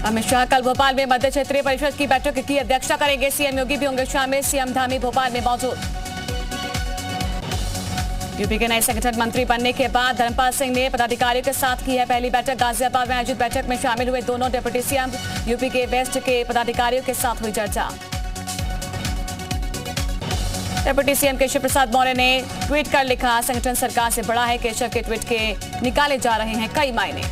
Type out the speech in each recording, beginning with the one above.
अमित शाह कल भोपाल में मध्य क्षेत्रीय परिषद की बैठक की अध्यक्षता करेंगे। सीएम योगी भी होंगे शामिल। सीएम धामी भोपाल में मौजूद। यूपी के नए संगठन मंत्री बनने के बाद धर्मपाल सिंह ने पदाधिकारियों के साथ की है पहली बैठक। गाजियाबाद में आयोजित बैठक में शामिल हुए दोनों डिप्टी सीएम। यूपी के वेस्ट के पदाधिकारियों के साथ हुई चर्चा। डिप्टी सीएम केशव प्रसाद मौर्य ने ट्वीट कर लिखा, संगठन सरकार से बड़ा है। केशव के ट्वीट के निकाले जा रहे हैं कई मायने।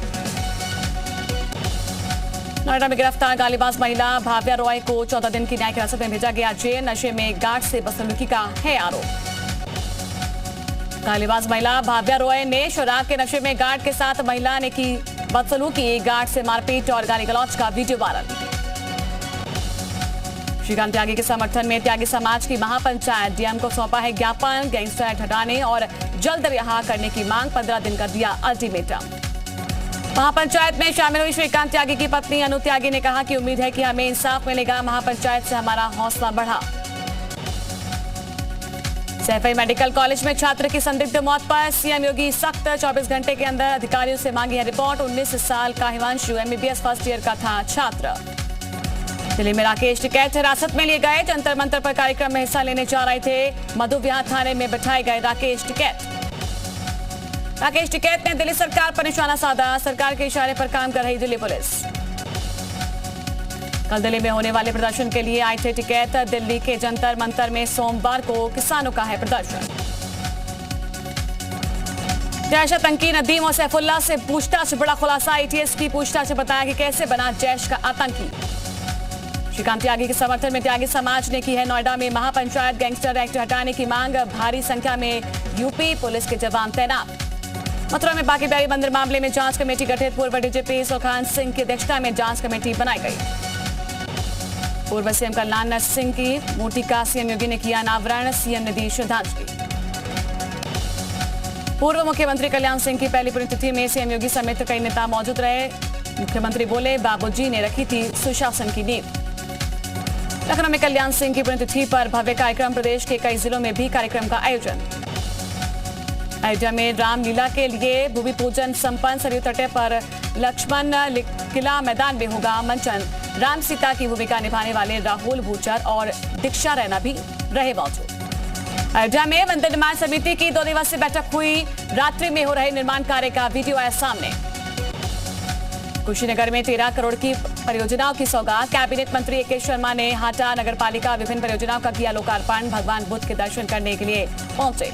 नोएडा में गिरफ्तार गालीबाज महिला भाव्या रॉय को 14 दिन की न्यायिक हिरासत में भेजा गया जेल। नशे में गार्ड से बदसलूकी का है आरोप। गालीबाज महिला भाव्या रॉय ने शराब के नशे में गार्ड के साथ महिला ने की बदसलूकी। गार्ड से मारपीट और गाली गलौज का वीडियो वायरल। श्रीकांत त्यागी के समर्थन में त्यागी समाज की महापंचायत। डीएम को सौंपा है ज्ञापन। गैंगस्टर एक्ट हटाने और जल्द रिहा करने की मांग। 15 दिन का दिया अल्टीमेटम। महापंचायत में शामिल हुई श्रीकांत त्यागी की पत्नी अनु त्यागी ने कहा कि उम्मीद है कि हमें इंसाफ मिलेगा। महापंचायत से हमारा हौसला बढ़ा। सैफई मेडिकल कॉलेज में छात्र की संदिग्ध मौत पर सीएम योगी सख्त। 24 घंटे के अंदर अधिकारियों से मांगी है रिपोर्ट। 19 साल का हिमांशु एमबीबीएस फर्स्ट ईयर का था छात्र। दिल्ली में राकेश टिकैत हिरासत में लिए गए। जंतर मंतर पर कार्यक्रम में हिस्सा लेने जा रहे थे। मधु विहार थाने में बिठाए गए राकेश टिकैत। राकेश टिकैत ने दिल्ली सरकार पर निशाना साधा। सरकार के इशारे पर काम कर रही दिल्ली पुलिस। कल दिल्ली में होने वाले प्रदर्शन के लिए आए थे टिकैत। दिल्ली के जंतर मंतर में सोमवार को किसानों का है प्रदर्शन। जैश आतंकी नदीम और सैफुल्लाह से पूछताछ। बड़ा खुलासा। एटीएस की पूछताछ से बताया कि कैसे बना जैश का आतंकी। श्रीकांत त्यागी के समर्थन में त्यागी समाज ने की है नोएडा में महापंचायत। गैंगस्टर एक्ट हटाने की मांग। भारी संख्या में यूपी पुलिस के जवान तैनात। मथुरा में बांके-बिहारी मंदिर मामले में जांच कमेटी गठित। पूर्व डीजीपी सुखान सिंह की अध्यक्षता में जांच कमेटी बनाई गई। पूर्व सीएम कल्याण सिंह की मूर्ति का सीएम योगी ने किया अनावरण। सीएम ने दी श्रद्धांजलि। पूर्व मुख्यमंत्री कल्याण सिंह की पहली पुण्यतिथि में सीएम योगी समेत कई नेता मौजूद रहे। मुख्यमंत्री बोले, बाबूजी ने रखी थी सुशासन की नींव। लखनऊ में कल्याण सिंह की पुण्यतिथि पर भव्य कार्यक्रम। प्रदेश के कई जिलों में भी कार्यक्रम का आयोजन। अयोध्या में रामलीला के लिए भूमि पूजन संपन्न। सरयू तटे पर लक्ष्मण किला मैदान में होगा मंचन। राम सीता की भूमिका निभाने वाले राहुल भूचर और दीक्षा रैना भी रहे मौजूद। अयोध्या में मंदिर निर्माण समिति की 2 दिवसीय बैठक हुई। रात्रि में हो रहे निर्माण कार्य का वीडियो आया सामने। कुशीनगर में 13 करोड़ की परियोजनाओं की सौगात। कैबिनेट मंत्री ए के शर्मा ने हाटा नगरपालिका विभिन्न परियोजनाओं का किया लोकार्पण। भगवान बुद्ध के दर्शन करने के लिए पहुंचे।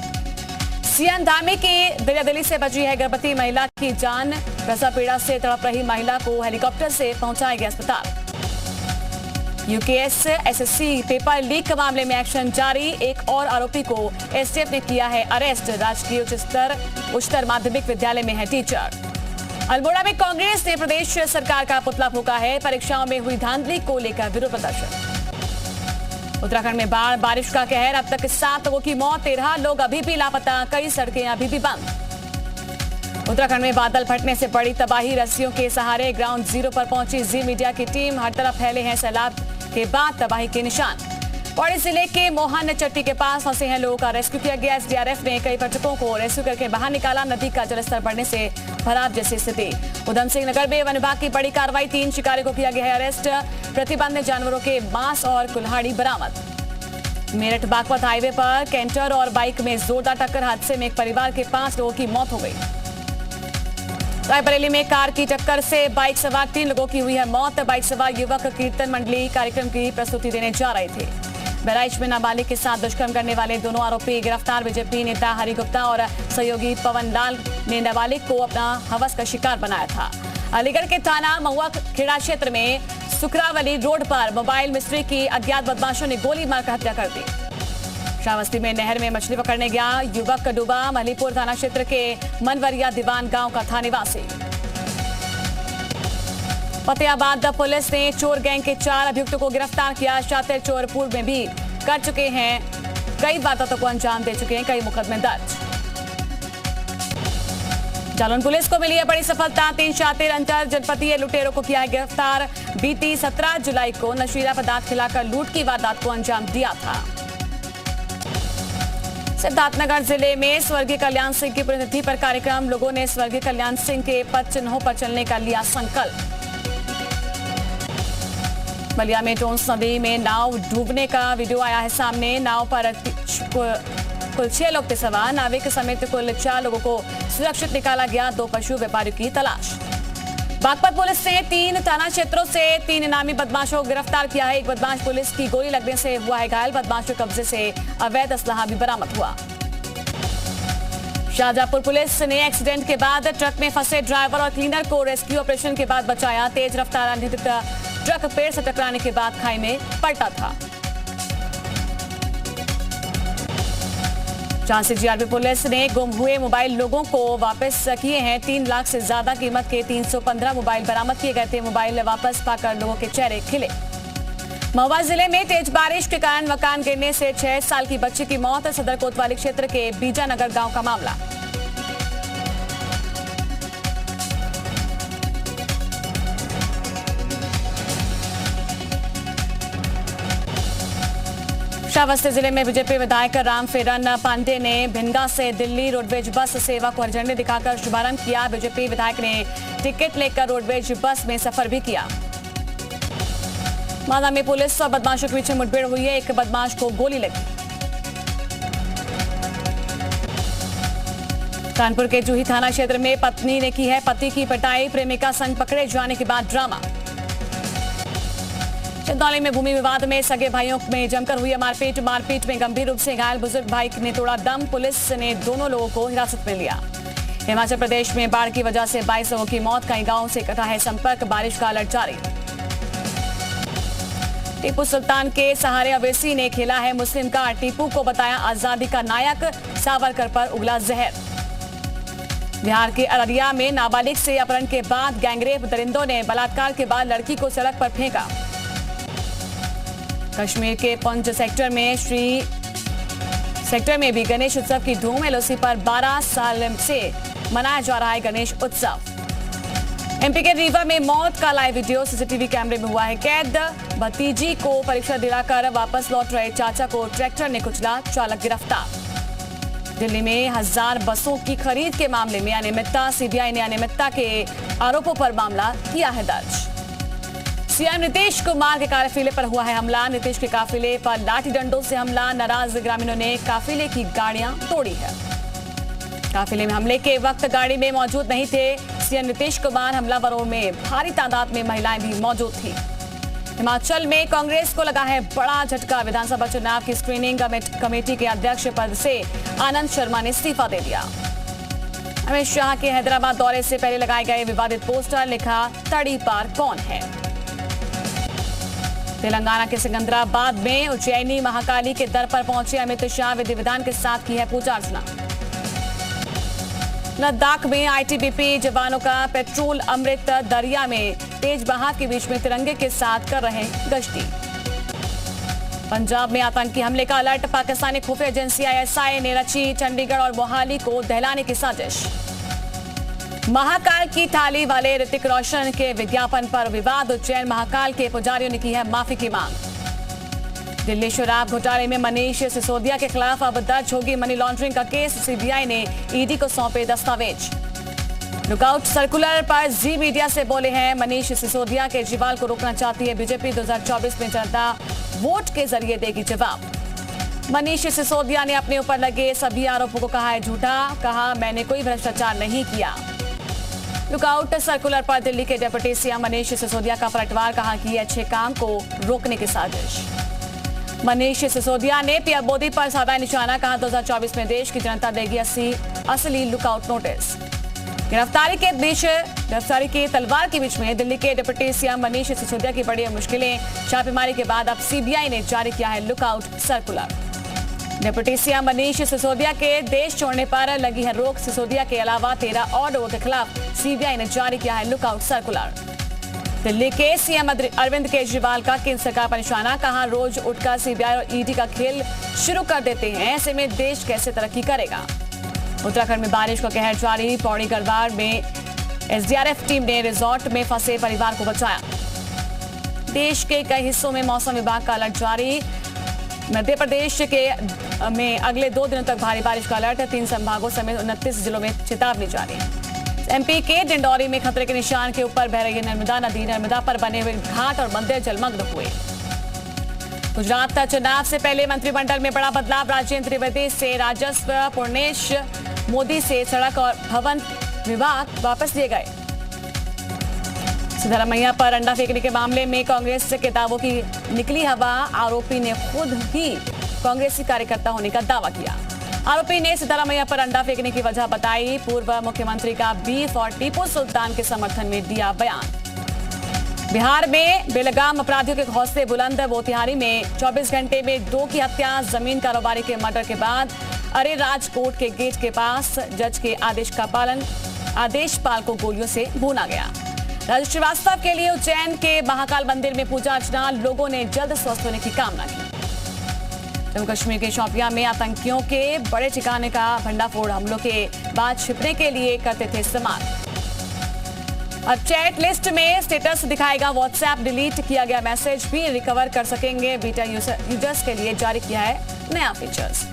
सीएम धामी की दिल्ली से बची है गर्भवती महिला की जान। प्रसव पीड़ा से तड़प रही महिला को हेलीकॉप्टर से पहुंचाया गया अस्पताल। यूकेएस एसएससी पेपर लीक मामले में एक्शन जारी। एक और आरोपी को एसटीएफ ने किया है अरेस्ट। राजकीय उच्चतर माध्यमिक विद्यालय में है टीचर। अल्मोड़ा में कांग्रेस ने प्रदेश सरकार का पुतला फूंका है। परीक्षाओं में हुई धांधली को लेकर विरोध प्रदर्शन। उत्तराखंड में बारिश का कहर। अब तक 7 लोगों की मौत। 13 लोग अभी भी लापता। कई सड़कें अभी भी बंद। उत्तराखंड में बादल फटने से बड़ी तबाही। रस्सियों के सहारे ग्राउंड जीरो पर पहुंची जी मीडिया की टीम। हर तरफ फैले हैं सैलाब के बाद तबाही के निशान। पौड़ी जिले के मोहन चट्टी के पास फंसे हैं लोगों का रेस्क्यू किया गया। एसडीआरएफ ने कई पर्यटकों को रेस्क्यू करके बाहर निकाला। नदी का जलस्तर बढ़ने से भराव जैसी स्थिति। उधम सिंह नगर में वन विभाग की बड़ी कार्रवाई। 3 शिकारियों को किया गया है अरेस्ट। प्रतिबंधित जानवरों के मांस और कुल्हाड़ी बरामद। मेरठ बागपत हाईवे पर कैंटर और बाइक में जोरदार टक्कर। हादसे में एक परिवार के 5 लोगों की मौत हो गई। रायबरेली में कार की टक्कर से बाइक सवार 3 लोगों की हुई है मौत। बाइक सवार युवक कीर्तन मंडली कार्यक्रम की प्रस्तुति देने जा रहे थे। बहराइच में नाबालिग के साथ दुष्कर्म करने वाले दोनों आरोपी गिरफ्तार। बीजेपी नेता हरि गुप्ता और सहयोगी पवन लाल ने नाबालिग को अपना हवस का शिकार बनाया था। अलीगढ़ के थाना महुआ खेड़ा क्षेत्र में सुखरावली रोड पर मोबाइल मिस्त्री की अज्ञात बदमाशों ने गोली मारकर हत्या कर दी। श्रावस्ती में नहर में मछली पकड़ने गया युवक डूबा। मलीपुर थाना क्षेत्र के मनवरिया दीवान गांव का था निवासी। फतेहाबाद पुलिस ने चोर गैंग के 4 अभियुक्तों को गिरफ्तार किया। शातिर चोर पूर्व में भी कर चुके हैं। कई वारदातों को अंजाम दे चुके हैं। कई मुकदमे दर्ज। जालौन पुलिस को मिली है बड़ी सफलता। 3 शातिर अंतर जनपदीय लुटेरों को किया है गिरफ्तार। बीती 17 जुलाई को नशीला पदार्थ खिलाकर लूट की वारदात को अंजाम दिया था। सिद्धार्थनगर जिले में स्वर्गीय कल्याण सिंह की पुण्यतिथि पर कार्यक्रम। लोगों ने स्वर्गीय कल्याण सिंह के पद चिन्हों पर चलने का लिया संकल्प। बलिया में टोंस नदी में नाव डूबने का वीडियो आया है सामने। नाव पर कुल 6 लोग थे सवार। नाविक समेत कुल 4 लोगों को सुरक्षित निकाला गया। 2 पशु व्यापारियों की तलाश। बागपत पुलिस ने 3 थाना क्षेत्रों से 3 इनामी बदमाशों को गिरफ्तार किया है। एक बदमाश पुलिस की गोली लगने से हुआ है घायल। बदमाशों के कब्जे से अवैध असलहा भी बरामद हुआ। शाहजहांपुर पुलिस ने एक्सीडेंट के बाद ट्रक में फंसे ड्राइवर और क्लीनर को रेस्क्यू ऑपरेशन के बाद बचाया। तेज रफ्तार अनियंत्रित ट्रक पेड़ से टकराने के बाद खाई में पलटा था। झांसी जीआरपी पुलिस ने गुम हुए मोबाइल लोगों को वापस किए हैं। 3 लाख से ज्यादा कीमत के 315 मोबाइल बरामद किए गए थे। मोबाइल वापस पाकर लोगों के चेहरे खिले। महोबा जिले में तेज बारिश के कारण मकान गिरने से 6 साल की बच्ची की मौत। सदर कोतवाली क्षेत्र के बीजानगर गांव का मामला। श्रावस्ती जिले में बीजेपी विधायक रामफेरन पांडे ने भिंडा से दिल्ली रोडवेज बस सेवा को हरी झंडी दिखाकर शुभारंभ किया। बीजेपी विधायक ने टिकट लेकर रोडवेज बस में सफर भी किया। मादा में पुलिस और बदमाशों के बीच मुठभेड़ हुई है। एक बदमाश को गोली लगी। कानपुर के जूही थाना क्षेत्र में पत्नी ने की है पति की पिटाई। प्रेमिका संग पकड़े जाने के बाद ड्रामा। चंदौली में भूमि विवाद में सगे भाइयों में जमकर हुई मारपीट में गंभीर रूप से घायल बुजुर्ग भाई ने तोड़ा दम। पुलिस ने दोनों लोगों को हिरासत में लिया। हिमाचल प्रदेश में बाढ़ की वजह से 22 लोगों की मौत। कई गांवों से कटा है संपर्क। बारिश का अलर्ट जारी। टीपू सुल्तान के सहारे अवैसी ने खेला है मुस्लिम कार्ड। टीपू को बताया आजादी का नायक। सावरकर पर उगला जहर। बिहार के अररिया में नाबालिग से अपहरण के बाद गैंगरेप। दरिंदों ने बलात्कार के बाद लड़की को सड़क पर फेंका। कश्मीर के पुंछ सेक्टर में भी गणेश उत्सव की धूम। एलओसी पर 12 साल से मनाया जा रहा है गणेश उत्सव। एमपी के रीवा में मौत का लाइव वीडियो सीसीटीवी कैमरे में हुआ है कैद। भतीजी को परीक्षा दिलाकर वापस लौट रहे चाचा को ट्रैक्टर ने कुचला। चालक गिरफ्तार। दिल्ली में 1000 बसों की खरीद के मामले में अनियमितता। सीबीआई ने अनियमितता के आरोपों पर मामला किया है दर्ज। सीएम नीतीश कुमार के काफिले पर हुआ है हमला। नीतीश के काफिले पर लाठी डंडों से हमला। नाराज ग्रामीणों ने काफिले की गाड़ियां तोड़ी है। काफिले में हमले के वक्त गाड़ी में मौजूद नहीं थे सीएम नीतीश कुमार। हमलावरों में भारी तादाद में महिलाएं भी मौजूद थी। हिमाचल में कांग्रेस को लगा है बड़ा झटका। विधानसभा चुनाव की स्क्रीनिंग कमेटी के अध्यक्ष पद से आनंद शर्मा ने इस्तीफा दे दिया। अमित शाह के हैदराबाद दौरे से पहले लगाए गए विवादित पोस्टर लिखा तड़ी पार कौन है। तेलंगाना के सिकंदराबाद में उज्जैनी महाकाली के दर पर पहुंचे अमित शाह। विधि विधान के साथ की है पूजा अर्चना। लद्दाख में आईटीबीपी जवानों का पेट्रोल अमृत दरिया में तेज बहाव के बीच में तिरंगे के साथ कर रहे गश्ती। पंजाब में आतंकी हमले का अलर्ट। पाकिस्तानी खुफिया एजेंसी आईएसआई ने रची चंडीगढ़ और मोहाली को दहलाने की साजिश। महाकाल की थाली वाले ऋतिक रोशन के विज्ञापन पर विवाद। उज्जैन महाकाल के पुजारियों ने की है माफी की मांग। दिल्ली शराब घोटाले में मनीष सिसोदिया के खिलाफ अब दर्ज होगी मनी लॉन्ड्रिंग का केस। सीबीआई ने ईडी को सौंपे दस्तावेज। लुकआउट सर्कुलर पर जी मीडिया से बोले हैं मनीष सिसोदिया। केजरीवाल को रोकना चाहती है बीजेपी। 2024 में जनता वोट के जरिए देगी जवाब। मनीष सिसोदिया ने अपने ऊपर लगे सभी आरोपों को कहा है झूठा। कहा मैंने कोई भ्रष्टाचार नहीं किया। लुकआउट सर्कुलर पर दिल्ली के डिप्टी सीएम मनीष सिसोदिया का पलटवार। कहा कि अच्छे काम को रोकने की साजिश। मनीष सिसोदिया ने पीएम मोदी पर साधा निशाना। कहा 2024 में देश की जनता देगी असली लुकआउट नोटिस। गिरफ्तारी के तलवार के बीच में दिल्ली के डिप्टी सीएम मनीष सिसोदिया की बड़ी मुश्किलें। छापेमारी के बाद अब सीबीआई ने जारी किया है lookout circular. Deputy CM Manish Sisodia के देश छोड़ने पर लगी है रोक। सिसोदिया के अलावा 13 और लोगों के खिलाफ सीबीआई ने जारी किया है लुकआउट सर्कुलर। दिल्ली के सीएम अरविंद केजरीवाल का केंद्र सरकार पर निशाना। कहा रोज उठकर सीबीआई और ईडी का खेल शुरू कर देते हैं। ऐसे में देश कैसे तरक्की करेगा। उत्तराखंड में बारिश का कहर जारी। पौड़ी गढ़वाल में एसडीआरएफ टीम ने रिजॉर्ट में फंसे परिवार को बचाया। देश के कई हिस्सों में मौसम विभाग का अलर्ट जारी। मध्य प्रदेश में अगले 2 दिनों तक भारी बारिश का अलर्ट है। 3 संभागों समेत 29 जिलों में चेतावनी जारी है। एमपी के डिंडौरी में खतरे के निशान के ऊपर बह रही नर्मदा नदी। नर्मदा पर बने हुए घाट और मंदिर जलमग्न हुए। गुजरात चुनाव से पहले मंत्रिमंडल में बड़ा बदलाव। राजेंद्र त्रिवेदी से राजस्व, पूर्णेश मोदी से सड़क और भवन विभाग वापस लिए गए। सिद्धारमैया पर अंडा फेंकने के मामले में कांग्रेस के दावों की निकली हवा। आरोपी ने खुद ही कांग्रेसी कार्यकर्ता होने का दावा किया। आरोपी ने सिद्धारमैया पर अंडा फेंकने की वजह बताई। पूर्व मुख्यमंत्री का बीफ और टीपू सुल्तान के समर्थन में दिया बयान। बिहार में बेलगाम अपराधियों के हौसले बुलंद। मोतिहारी में 24 घंटे में 2 की हत्या। जमीन कारोबारी के मर्डर के बाद अरे राजकोट के गेट के पास जज के आदेश का पालन। आदेशपाल को गोलियों से भूना गया। राजू श्रीवास्तव के लिए उज्जैन के महाकाल मंदिर में पूजा अर्चना। लोगों ने जल्द स्वस्थ होने की कामना की। जम्मू कश्मीर के शोपियां में आतंकियों के बड़े ठिकाने का भंडाफोड़। हमलों के बाद छिपने के लिए करते थे इस्तेमाल। अब चैट लिस्ट में स्टेटस दिखाएगा व्हाट्सएप। डिलीट किया गया मैसेज भी रिकवर कर सकेंगे। बीटा यूजर्स के लिए जारी किया है नया फीचर्स।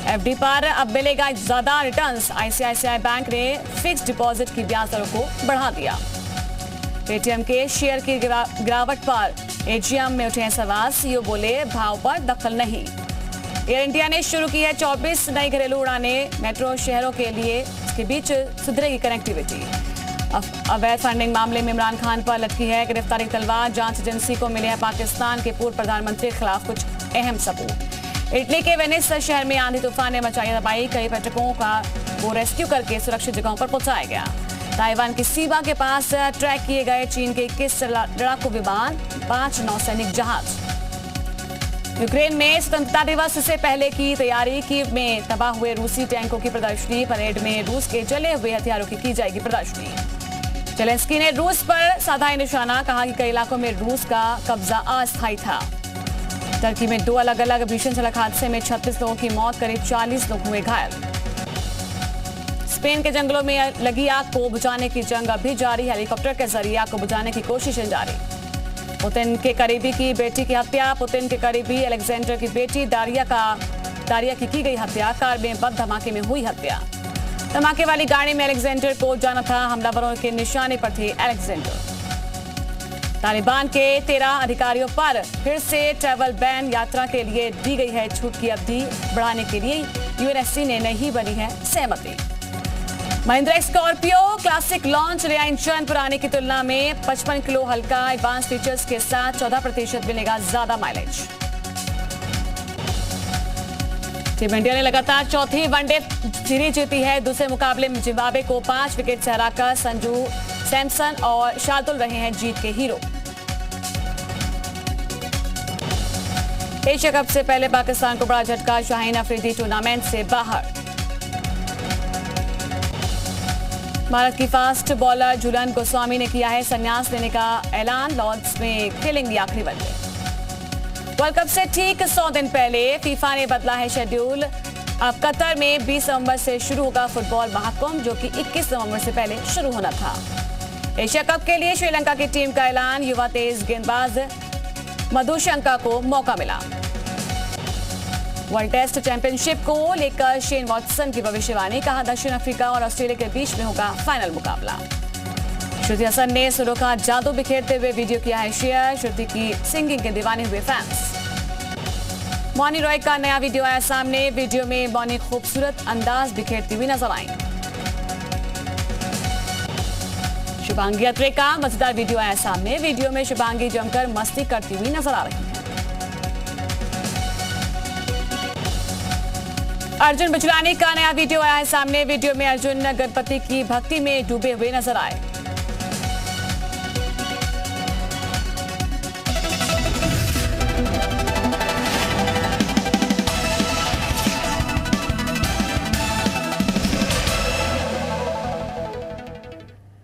एफडी पर अब मिलेगा ज्यादा रिटर्न्स। आईसीआईसीआई बैंक ने फिक्स डिपॉजिट की ब्याज दरों को बढ़ा दिया। पेटीएम के शेयर की गिरावट पर एजीएम में उठे सवाल। सीईओ बोले भाव पर दखल नहीं। एयर इंडिया ने शुरू की है 24 नई घरेलू उड़ानें। मेट्रो शहरों के लिए इसके बीच सुधरेगी कनेक्टिविटी। अवैध फंडिंग मामले में इमरान खान पर लटकी है गिरफ्तारी तलवार। जांच एजेंसी को मिले हैं पाकिस्तान के पूर्व प्रधानमंत्री के खिलाफ कुछ अहम सबूत। इटली के वेनिस शहर में आंधी तूफान ने मचाई तबाही। कई पर्यटकों का वो रेस्क्यू करके सुरक्षित जगहों पर पहुंचाया गया। ताइवान की सीमा के पास ट्रैक किए गए चीन के 21 लड़ाकू विमान, 5 नौसैनिक जहाज। यूक्रेन में स्वतंत्रता दिवस से पहले की तैयारी। कीव में तबाह हुए रूसी टैंकों की प्रदर्शनी। परेड में रूस के जले हुए हथियारों की जाएगी प्रदर्शनी। जेलेंस्की ने रूस पर साधा निशाना। कहा कि कई इलाकों में रूस का कब्जा अस्थायी था। टर्की में 2 अलग अलग भीषण सड़क हादसे में 36 लोगों की मौत। करीब 40 लोग हुए घायल। स्पेन के जंगलों में लगी आग को बुझाने की जंग अभी जारी। हेलीकॉप्टर के जरिए आग को बुझाने की कोशिशें जारी। पुतिन के करीबी की बेटी की हत्या। पुतिन के करीबी अलेक्जेंडर की बेटी दारिया की गई हत्या। कार में बम धमाके में हुई हत्या। धमाके वाली गाड़ी में अलेक्जेंडर को जाना था। हमलावरों के निशाने पर थे अलेक्जेंडर। तालिबान के 13 अधिकारियों पर फिर से ट्रैवल बैन। यात्रा के लिए दी गई है छूट की अवधि बढ़ाने के लिए यूएनएससी ने नहीं बनी है सहमति। Mahindra Scorpio classic launch. नया इंजन पुराने की तुलना में 55 किलो हल्का। एडवांस फीचर्स के साथ 14% मिलेगा ज्यादा माइलेज। टीम इंडिया ने लगातार चौथी वनडे सीरीज जीती है। दूसरे मुकाबले में जिम्बाब्वे को 5 विकेट से हराकर संजू सैमसन और शार्दुल रहे हैं जीत के हीरो। एशिया कप से पहले पाकिस्तान को बड़ा झटका। शाहीन अफरीदी टूर्नामेंट से बाहर। भारत की फास्ट बॉलर झूलन गोस्वामी ने किया है संन्यास लेने का ऐलान। लॉर्ड्स में खेलेंगी आखिरी वनडे। वर्ल्ड कप से ठीक 100 दिन पहले फीफा ने बदला है शेड्यूल। अब कतर में 20 नवंबर से शुरू होगा फुटबॉल महाकुंभ, जो कि 21 नवंबर से पहले शुरू होना था। एशिया कप के लिए श्रीलंका की टीम का ऐलान। युवा तेज गेंदबाज मधुशंका को मौका मिला। वर्ल्ड टेस्ट चैंपियनशिप को लेकर शेन वॉटसन की भविष्यवाणी। कहा दक्षिण अफ्रीका और ऑस्ट्रेलिया के बीच में होगा फाइनल मुकाबला। श्रुति हसन ने सुरों का जादू बिखेरते हुए वीडियो किया है शेयर। श्रुति की सिंगिंग के दीवाने हुए फैंस। मौनी रॉय का नया वीडियो आया सामने। वीडियो में मौनी खूबसूरत अंदाज बिखेरती हुई नजर आई। शुभांगी अत्रे का मजेदार वीडियो आया सामने। वीडियो में शुभांगी जमकर मस्ती करती हुई नजर आ रही है। अर्जुन बिजलानी का नया वीडियो आया है सामने। वीडियो में अर्जुन गणपति की भक्ति में डूबे हुए नजर आए।